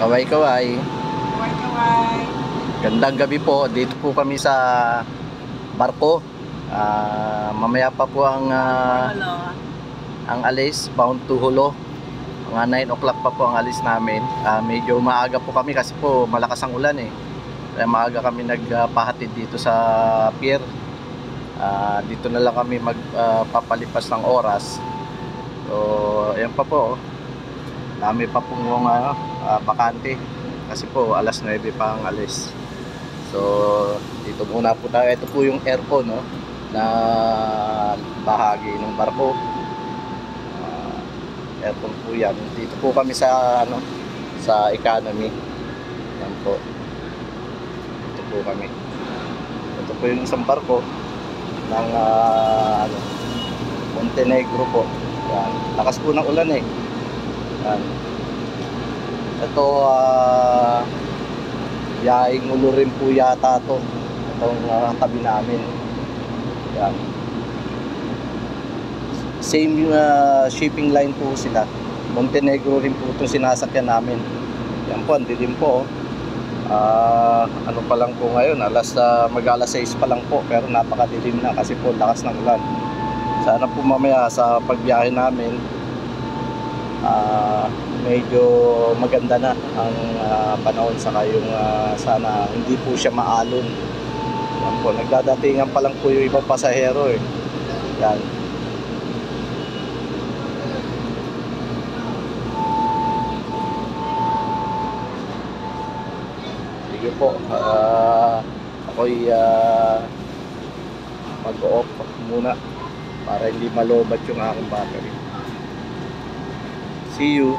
Kaway-kaway. Kaway-kaway. Gandang gabi po. Dito po kami sa barko. Mamaya pa po ang alis, bound to Hulo. Mga 9 o'clock pa po ang alis namin. Medyo maaga po kami kasi po malakas ang ulan eh. Kaya maaga kami nagpahatid dito sa pier. Dito na lang kami magpapalipas ng oras. So, ayan pa po. Dami pa pong bakante. Kasi po, alas 9 pa ang alis. So, dito muna po tayo. Ito po yung aircon, no? Na bahagi ng barko. Aircon po yan. Dito po kami sa, sa economy. Yan po. Dito po kami. Ito po yung isang barko ng Montenegro po. Yan. Lakas po ng ulan eh. Yan. Ito Yaing Ulo rin po yata to. Itong tabi namin. Yan. Same shipping line po sila. Montenegro rin po itong sinasakyan namin. Yan po, hindi din po. Ano pa lang po ngayon, mag-alas 6 pa lang po, pero napakadilim na kasi po lakas ng ulan. Sana po mamaya sa pagbiyahe namin medyo maganda na ang panahon, saka yung sana hindi po siya maalon. Yan po, nagdadatingan pa lang po yung ibang pasahero eh. Yan. Sige po, ako'y mag-off muna para hindi malobat yung aking battery. See you.